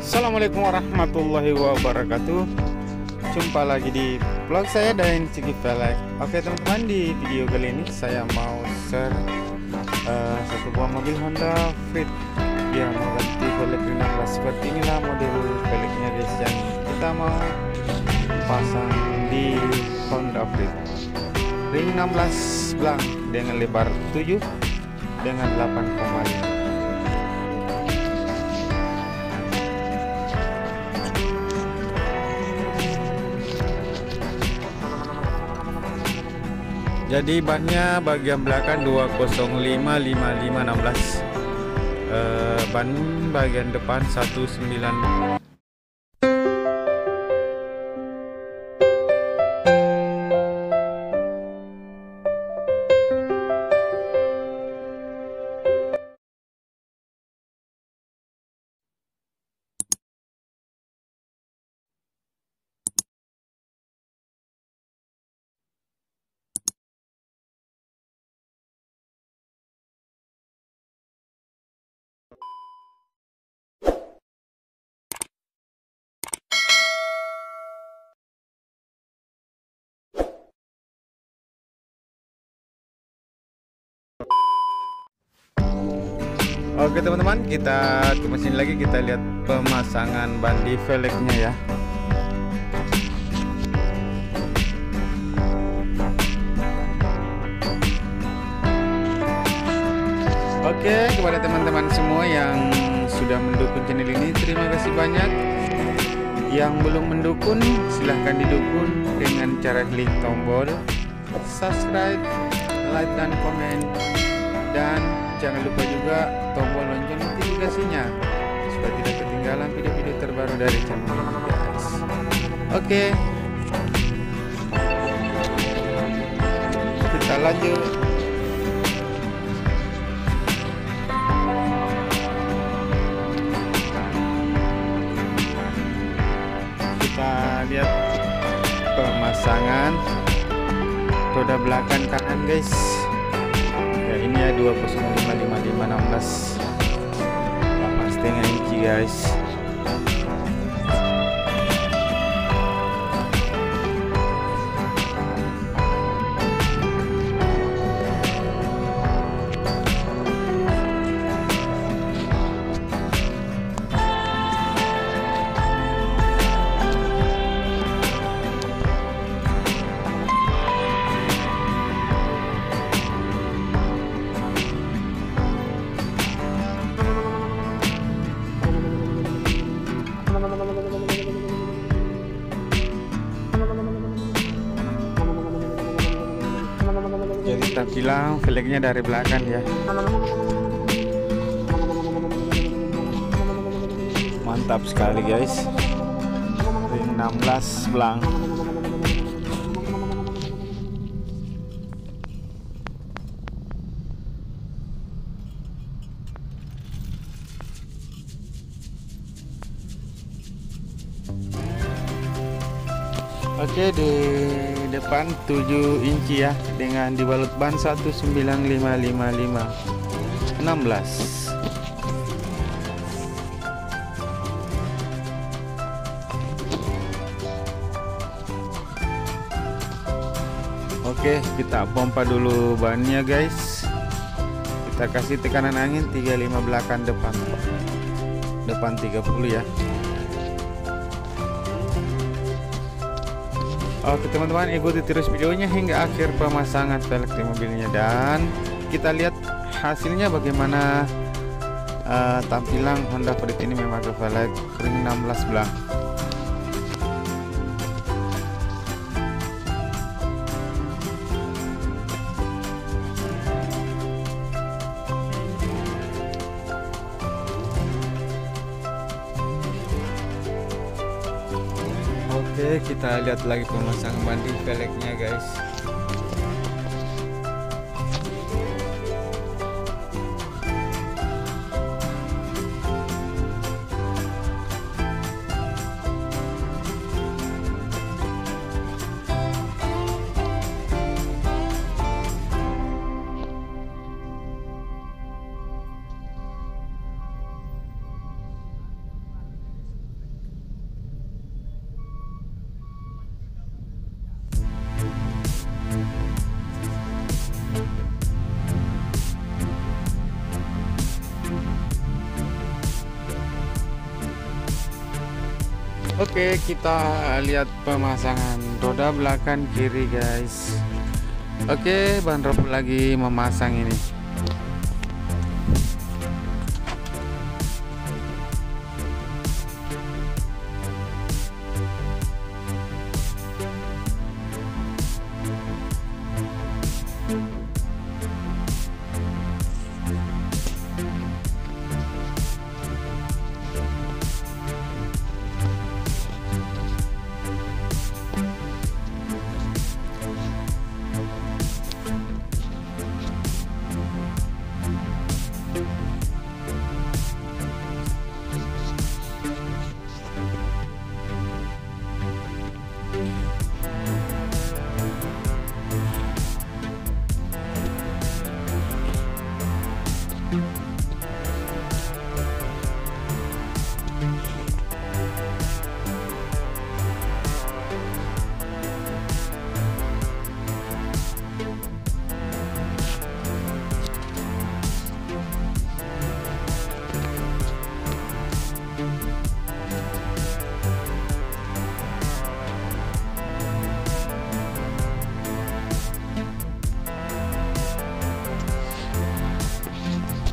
Assalamualaikum warahmatullahi wabarakatuh. Jumpa lagi di vlog saya dan Ciki Velg. Oke teman-teman, di video kali ini saya mau share satu buah mobil Honda Fit yang mau ganti velg ring 16. Seperti inilah model velgnya guys, yang kita mau pasang di Honda Fit. Ring 16 blank dengan lebar 7 dengan 8,5. Jadi bannya bagian belakang 205/55/16, ban bagian depan 19. Oke teman-teman, kita ke mesin lagi, kita lihat pemasangan ban di velgnya ya. Oke, kepada teman-teman semua yang sudah mendukung channel ini, terima kasih banyak. Yang belum mendukung, silahkan didukung dengan cara klik tombol subscribe, like, dan komen. Dan jangan lupa juga tombol lonceng notifikasinya supaya tidak ketinggalan video-video terbaru dari channel ini guys. Oke, kita lanjut. Kita lihat pemasangan roda belakang kanan guys. Ya, ini ya 205/55/16, 8,5 inci guys. Jadi tampilan velgnya dari belakang ya. Mantap sekali guys. Ring 16 blank. Oke, di depan 7 inci ya, dengan dibalut ban 19,5/16. Oke, kita pompa dulu bannya guys. Kita kasih tekanan angin 35 belakang, depan 30 ya. Oke teman-teman, ikuti terus videonya hingga akhir pemasangan velg di mobilnya, dan kita lihat hasilnya bagaimana tampilan Honda Fit ini memakai velg ring 16 blank. Oke, kita lihat lagi pemasangan ban di velgnya guys. Oke, kita lihat pemasangan roda belakang kiri guys. Oke, Ban Rob lagi memasang ini.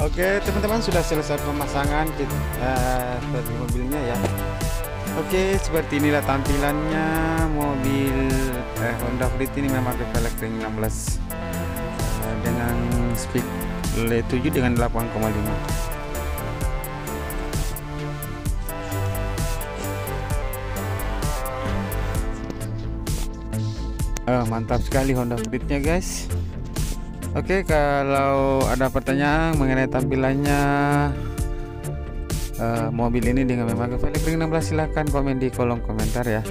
Oke teman-teman, sudah selesai pemasangan dari mobilnya ya. Oke, seperti inilah tampilannya mobil Honda Freed ini memakai velg ring 16 dengan speed L7 dengan 8,5. Mantap sekali Honda Freed-nya guys. Oke, kalau ada pertanyaan mengenai tampilannya mobil ini dengan memakai velg ring 16, silahkan komen di kolom komentar ya.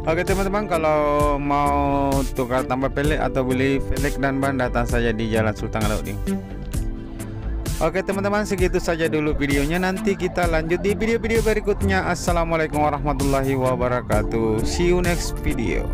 Oke teman-teman, kalau mau tukar tambah pelek atau beli velg dan ban, datang saja di Jalan Sultan Alauddin. Oke teman-teman, segitu saja dulu videonya. Nanti kita lanjut di video-video berikutnya. Assalamualaikum warahmatullahi wabarakatuh. See you next video.